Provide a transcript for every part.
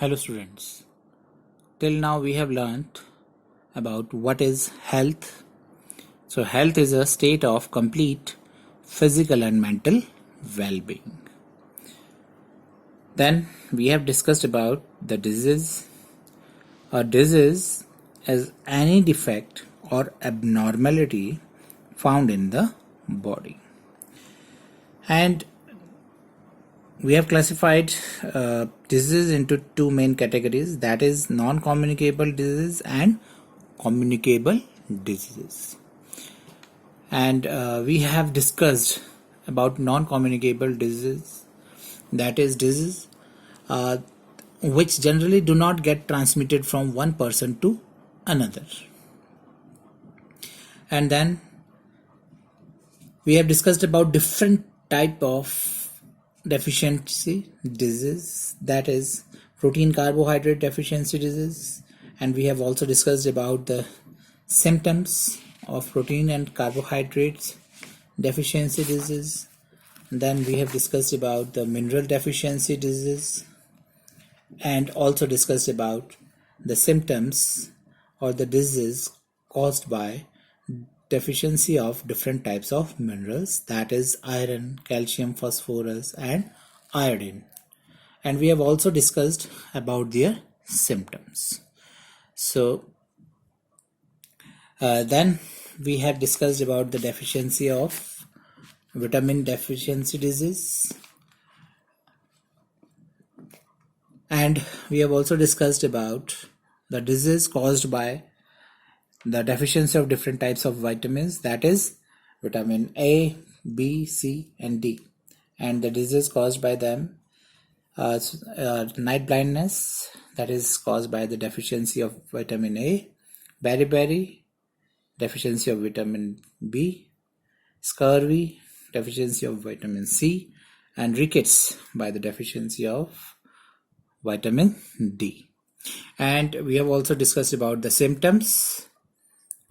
Hello students. Till now we have learnt about what is health. So health is a state of complete physical and mental well-being. Then we have discussed about the disease. A disease is any defect or abnormality found in the body. And we have classified diseases into two main categories, that is non-communicable disease and communicable diseases. And we have discussed about non-communicable disease, that is disease which generally do not get transmitted from one person to another. And then we have discussed about different type of deficiency disease, that is protein carbohydrate deficiency disease, and we have also discussed about the symptoms of protein and carbohydrates deficiency disease. Then we have discussed about the mineral deficiency disease and also discussed about the symptoms or the disease caused by deficiency of different types of minerals, that is iron, calcium, phosphorus and iodine. And we have also discussed about their symptoms. So then we have discussed about the deficiency of vitamin deficiency disease, and we have also discussed about the disease caused by the deficiency of different types of vitamins, that is vitamin A, B, C and D, and the disease caused by them, night blindness, that is caused by the deficiency of vitamin A, beriberi, deficiency of vitamin B, scurvy, deficiency of vitamin C, and rickets by the deficiency of vitamin D. And we have also discussed about the symptoms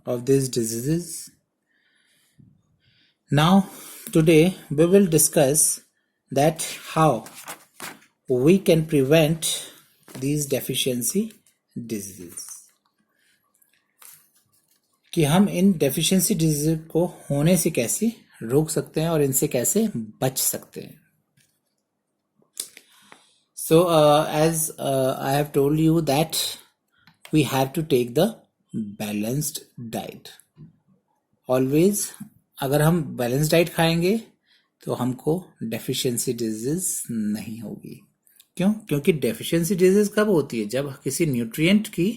of these diseases. Now today we will discuss that how we can prevent these deficiency diseases, कि हम इन deficiency disease को होने से कैसे रोक सकते हैं और इनसे कैसे बच सकते हैं. So as I have told you that we have to take the balanced diet. Always अगर हम बैलेंस डाइट खाएंगे तो हमको डेफिशिएंसी डिजीज नहीं होगी. क्यों? क्योंकि डेफिशिएंसी डिजीज कब होती है? जब किसी न्यूट्रिएंट की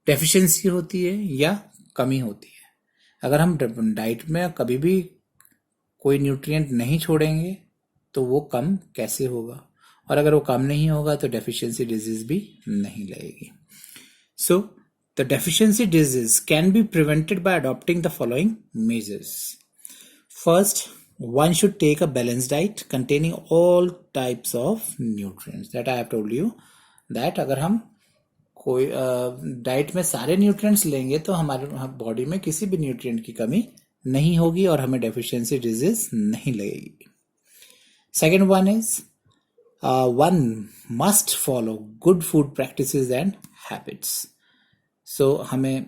डेफिशिएंसी होती है या कमी होती है. अगर हम डाइट में कभी भी कोई न्यूट्रिएंट नहीं छोड़ेंगे तो वो कम कैसे होगा, और अगर वो कम नहीं होगा तो डेफिशिएंसी डिजीज भी नहीं लगेगी. सो the deficiency disease can be prevented by adopting the following measures. First, one should take a balanced diet containing all types of nutrients. That I have told you that अगर हम कोई diet में सारे nutrients लेंगे तो हमारे body में किसी भी न्यूट्रिएंट की कमी नहीं होगी और हमें डेफिशिएंसी डिजीज नहीं लगेगी. Second one is one must follow good food practices and habits. So हमें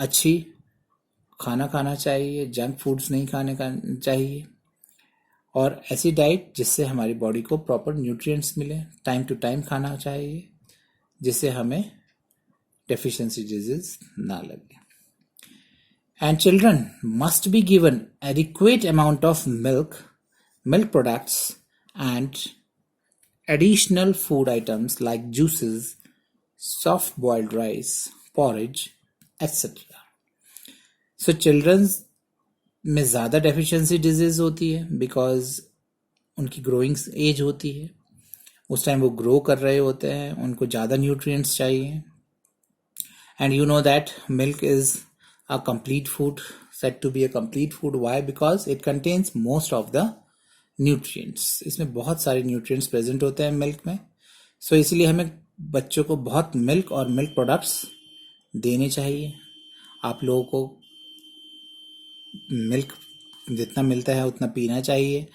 अच्छी खाना खाना चाहिए, जंक फूड्स नहीं खाने का चाहिए, और ऐसी डाइट जिससे हमारी बॉडी को प्रॉपर न्यूट्रिएंट्स मिले. टाइम टू टाइम खाना चाहिए जिससे हमें डेफिशिएंसी डिजीज ना लगे. And children must be given adequate amount of milk products and additional food items like juices, soft boiled rice, porridge, etc. So children में ज़्यादा डेफिशिएंसी डिजीज होती है बिकॉज उनकी ग्रोइंग एज होती है, उस टाइम वो ग्रो कर रहे होते हैं, उनको ज़्यादा न्यूट्रिएंट्स चाहिए. And you know that milk is a complete food, said to be a complete food. Why? Because it contains most of the nutrients. इसमें बहुत सारे न्यूट्रिएंट्स प्रेजेंट होते हैं मिल्क में. सो इसलिए हमें बच्चों को बहुत मिल्क और मिल्क प्रोडक्ट्स देने चाहिए. आप लोगों को मिल्क जितना मिलता है उतना पीना चाहिए.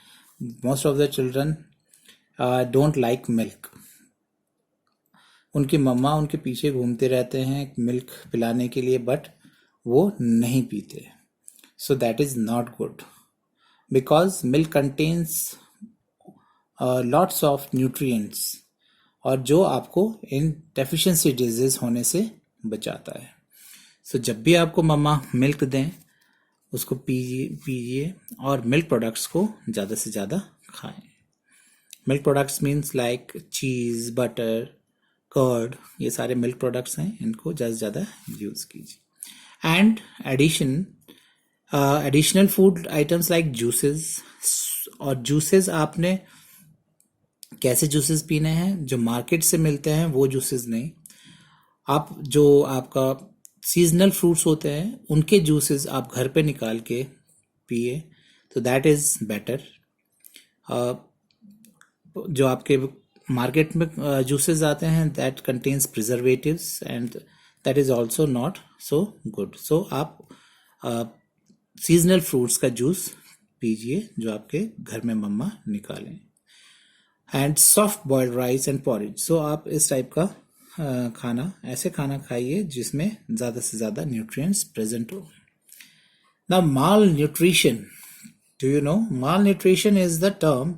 Most of the children don't like milk. उनकी मम्मा उनके पीछे घूमते रहते हैं मिल्क पिलाने के लिए, बट वो नहीं पीते. सो that is not good, because milk contains lots of nutrients, और जो आपको इन डेफिशिएंसी डिजीज होने से बचाता है. सो जब भी आपको मम्मा मिल्क दें, उसको पीजिए और मिल्क प्रोडक्ट्स को ज़्यादा से ज़्यादा खाएं. मिल्क प्रोडक्ट्स मीन्स लाइक चीज़, बटर, कर्ड, ये सारे मिल्क प्रोडक्ट्स हैं, इनको ज़्यादा से ज़्यादा यूज़ कीजिए. And additional food items like juices. और जूसेस आपने कैसे जूसेस पीने हैं? जो मार्केट से मिलते हैं वो जूसेस नहीं. आप जो आपका सीजनल फ्रूट्स होते हैं उनके जूसेस आप घर पे निकाल के पिए, तो दैट इज बेटर. जो आपके मार्केट में जूसेस आते हैं that contains preservatives and that is also not so good. So आप सीजनल फ्रूट्स का जूस पीजिए जो आपके घर में मम्मा निकालें. And soft boiled rice and porridge. So आप इस टाइप का ऐसे खाना खाइए जिसमें ज़्यादा से ज़्यादा न्यूट्रिएंट्स प्रेजेंट हो. Now, malnutrition. Do you know? Malnutrition is the term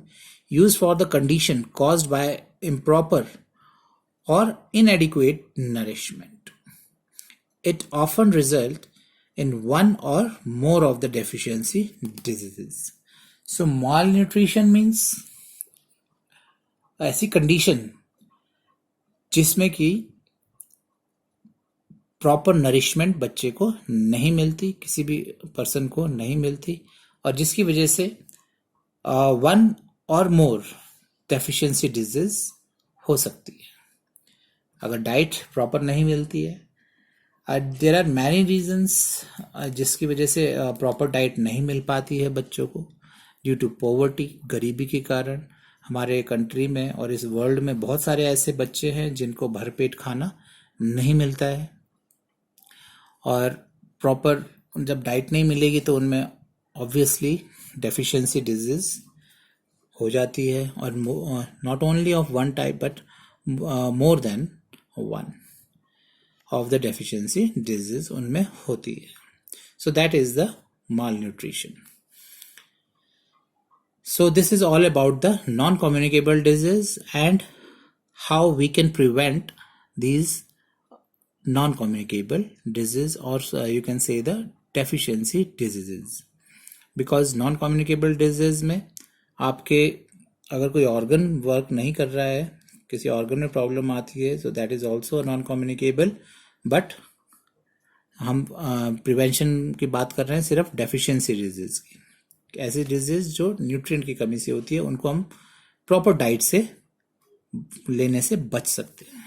used for the condition caused by improper or inadequate nourishment. It often results in one or more of the deficiency diseases. So, malnutrition means ऐसी condition जिसमें कि proper nourishment बच्चे को नहीं मिलती, किसी भी person को नहीं मिलती, और जिसकी वजह से वन और मोर डेफिशिएंसी डिजीज हो सकती है अगर डाइट प्रॉपर नहीं मिलती है. देयर आर मैनी रीजंस जिसकी वजह से प्रॉपर डाइट नहीं मिल पाती है बच्चों को. ड्यू टू पॉवर्टी, गरीबी के कारण हमारे कंट्री में और इस वर्ल्ड में बहुत सारे ऐसे बच्चे हैं जिनको भरपेट खाना नहीं मिलता है. और प्रॉपर जब डाइट नहीं मिलेगी तो उनमें ऑब्वियसली डेफिशिएंसी डिजीज हो जाती है, और not only of one type but more than one of the deficiency disease उनमें होती है. So that is the malnutrition. So this is all about the non-communicable disease and how we can prevent these non-communicable disease, or you can say the deficiency diseases. Because non-communicable disease में आपके अगर कोई organ work नहीं कर रहा है, किसी organ में प्रॉब्लम आती है, so that is also non-communicable. But हम प्रिवेंशन की बात कर रहे हैं सिर्फ डेफिशिएंसी डिजीज की. ऐसी डिजीज जो न्यूट्रिएंट की कमी से होती है उनको हम प्रॉपर डाइट से लेने से बच सकते हैं.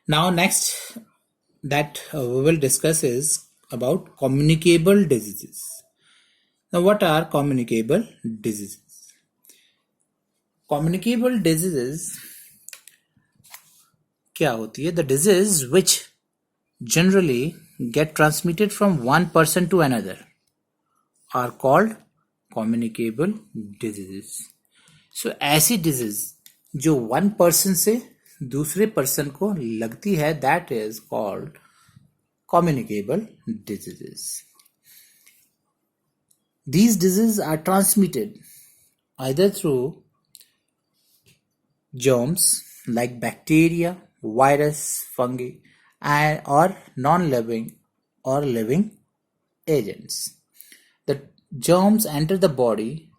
Now next that we will discuss is about communicable diseases. Now what are communicable diseases? Communicable diseases क्या होती है? The disease which generally get transmitted from one person to another are called communicable diseases. So ऐसी disease जो one person से दूसरे person को लगती है that is called communicable diseases. These diseases are transmitted either through germs like bacteria, virus, fungi, or non-living or living agents. The germs enter the body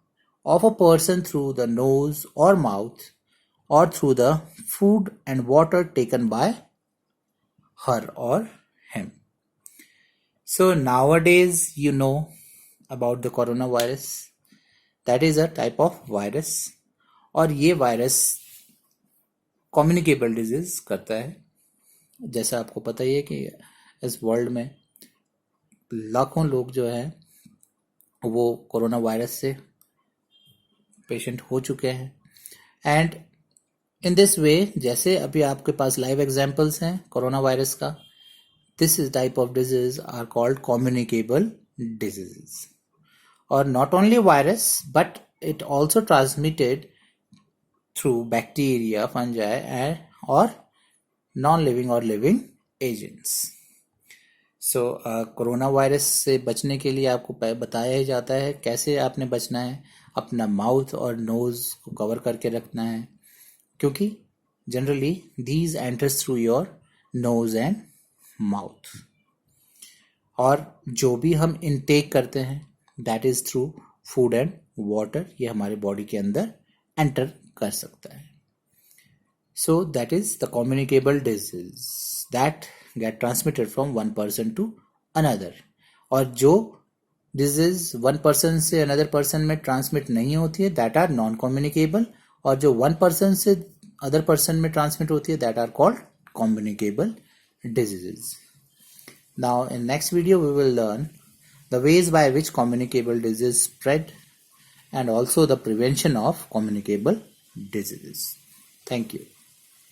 of a person through the nose or mouth or through the food and water taken by her or him. So nowadays you know about the coronavirus. That is a type of virus, और ये virus communicable disease करता है. जैसा आपको पता ही है कि इस वर्ल्ड में लाखों लोग जो हैं वो कोरोना वायरस से पेशेंट हो चुके हैं. एंड इन दिस वे, जैसे अभी आपके पास लाइव एग्जांपल्स हैं कोरोना वायरस का, this is type of disease are called communicable diseases. और not only virus but it also transmitted through bacteria, fungi, and और नॉन लिविंग और living agents. So corona virus से बचने के लिए आपको बताया ही जाता है कैसे आपने बचना है। अपना माउथ और नोज को कवर करके रखना है, क्योंकि generally these enters through your nose and mouth. और जो भी हम इनटेक करते हैं that is through food and water, ये हमारे बॉडी के अंदर एंटर कर सकता है। So that is the communicable disease that get transmitted from one person to another. और जो डिजीज वन पर्सन से अनदर पर्सन में ट्रांसमिट नहीं होती है दैट आर नॉन कम्युनिकेबल, और जो वन पर्सन से अदर पर्सन में ट्रांसमिट होती है that are called communicable diseases. Now in next video we will learn the ways by which communicable diseases spread and also the prevention of communicable diseases. Thank you.